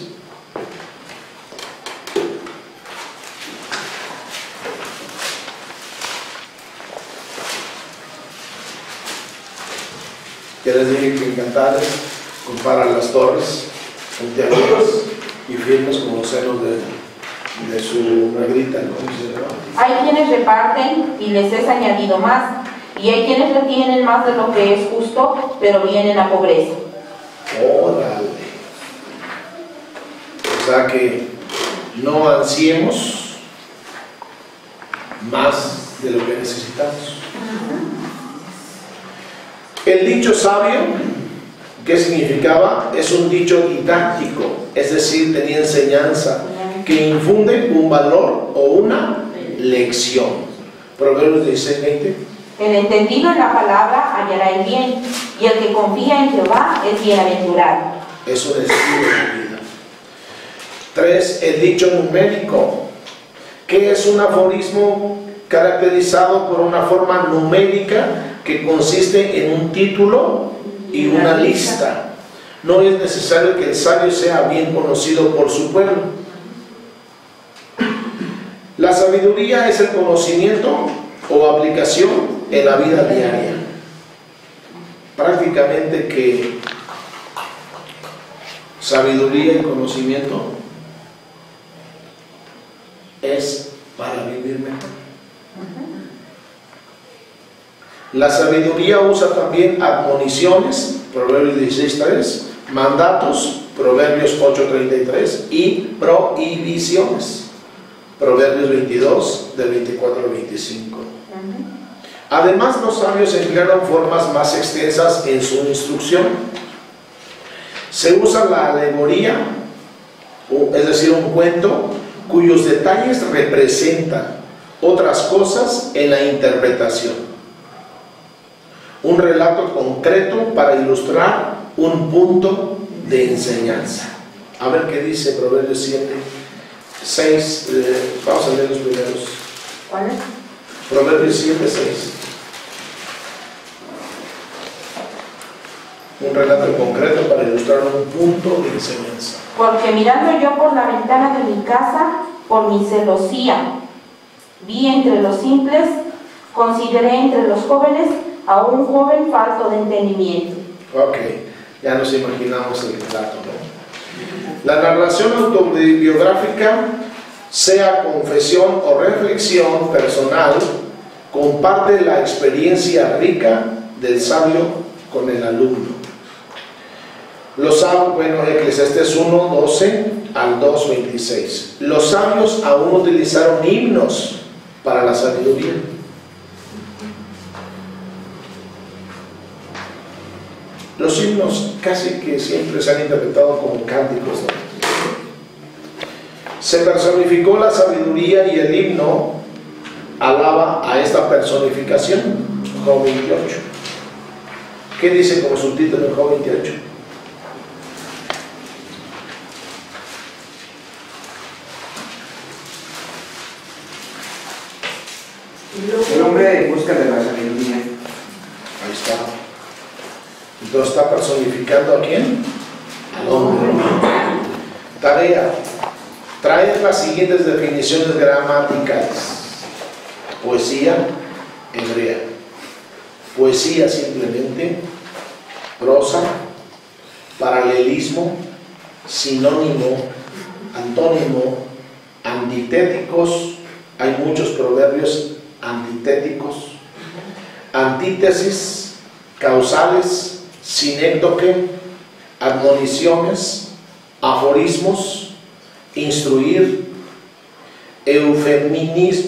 A: Ya les dije que en Cantares comparan las torres puntiagudas y firmes como los senos de su negrita, ¿no?
B: Hay quienes reparten y les es añadido más, y hay quienes retienen más de lo que es justo, pero viene la pobreza.
A: Órale. O sea que no ansiemos más de lo que necesitamos. El dicho sabio, ¿qué significaba? Es un dicho didáctico, es decir, tenía enseñanza, que infunde un valor o una lección. Proverbios 16:20.
B: El entendido en la palabra hallará el bien, y el que confía en Jehová es bienaventurado.
A: Es un estilo de vida. 3. El dicho numérico, que es un aforismo caracterizado por una forma numérica que consiste en un título y una lista. No es necesario que el sabio sea bien conocido por su pueblo. La sabiduría es el conocimiento o aplicación en la vida diaria. Prácticamente que sabiduría y conocimiento es para vivir mejor. La sabiduría usa también admoniciones, Proverbios 16:3, mandatos, Proverbios 8:33, y prohibiciones, Proverbios 22, del 24 al 25. Además, los sabios emplearon formas más extensas en su instrucción. Se usa la alegoría, es decir, un cuento cuyos detalles representan otras cosas en la interpretación. Un relato concreto para ilustrar un punto de enseñanza. A ver qué dice Proverbios 7:6. Vamos a leer los primeros.
B: ¿Cuál es?
A: Proverbios 7:6. Un relato concreto para ilustrar un punto de enseñanza.
B: Porque mirando yo por la ventana de mi casa, por mi celosía, vi entre los simples, consideré entre los jóvenes a un joven falto de entendimiento.
A: Ok, ya nos imaginamos el relato, ¿no? La narración autobiográfica, sea confesión o reflexión personal, comparte la experiencia rica del sabio con el alumno. Los sabios, Eclesiastés 1:12 al 2:26. Los sabios aún utilizaron himnos para la sabiduría. Los himnos casi que siempre se han interpretado como cánticos, ¿no? Se personificó la sabiduría y el himno alaba a esta personificación. Job 28. ¿Qué dice como subtítulo en Job 28?
F: El hombre en busca de la sabiduría.
A: Ahí Entonces está personificando ¿a quién? Al hombre. Tarea. Trae las siguientes definiciones gramaticales. Poesía hebrea. Poesía simplemente, prosa, paralelismo, sinónimo, antónimo, antitéticos, hay muchos proverbios antitéticos, antítesis, causales, sinécdoque, admoniciones, aforismos, instruir, eufemismo,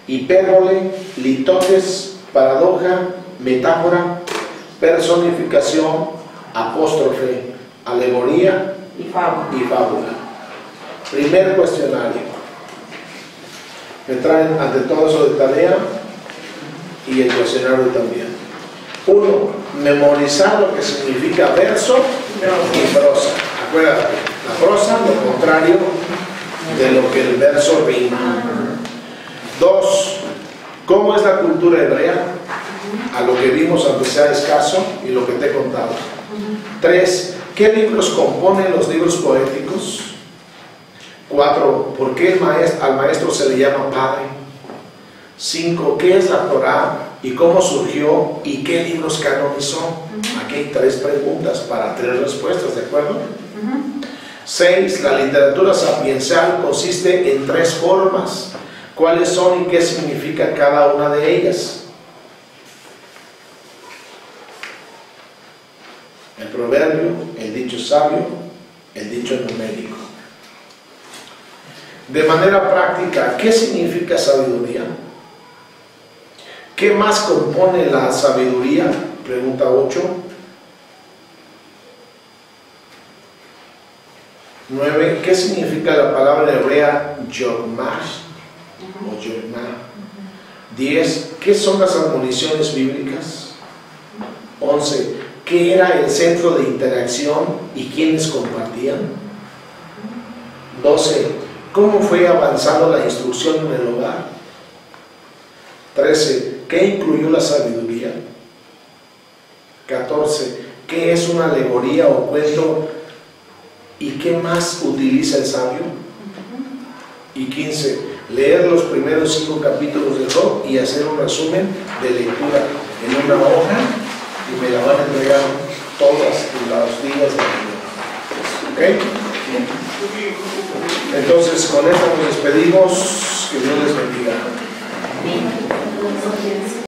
A: hipérbole, litótes, paradoja, metáfora, personificación, apóstrofe, alegoría
C: Y
A: fábula. Primer cuestionario. Me traen ante todo eso de tarea y el cuestionario también. 1. Memorizar lo que significa verso y prosa. Acuérdate, la prosa lo contrario de lo que el verso rima. 2. ¿Cómo es la cultura hebrea? A lo que vimos aunque sea escaso y lo que te he contado. 3. ¿Qué libros componen los libros poéticos? 4. ¿Por qué al maestro se le llama padre? 5. ¿Qué es la Torá y cómo surgió y qué libros canonizó? Aquí hay 3 preguntas para 3 respuestas, ¿de acuerdo? 6. La literatura sapiencial consiste en 3 formas. ¿Cuáles son y qué significa cada una de ellas? El proverbio, el dicho sabio, el dicho numérico. De manera práctica, ¿qué significa sabiduría? ¿Qué más compone la sabiduría? Pregunta 8. 9. ¿Qué significa la palabra hebrea yogmah o yogmah? 10. ¿Qué son las admoniciones bíblicas? 11. ¿Qué era el centro de interacción y quiénes compartían? 12. ¿Cómo fue avanzando la instrucción en el hogar? 13. ¿Qué incluyó la sabiduría? 14. ¿Qué es una alegoría o cuento y qué más utiliza el sabio? Y 15. Leer los primeros 5 capítulos de Job y hacer un resumen de lectura en una hoja y me la van a entregar todos los días de mi vida. ¿Ok? Entonces con esto nos despedimos. Que Dios les bendiga.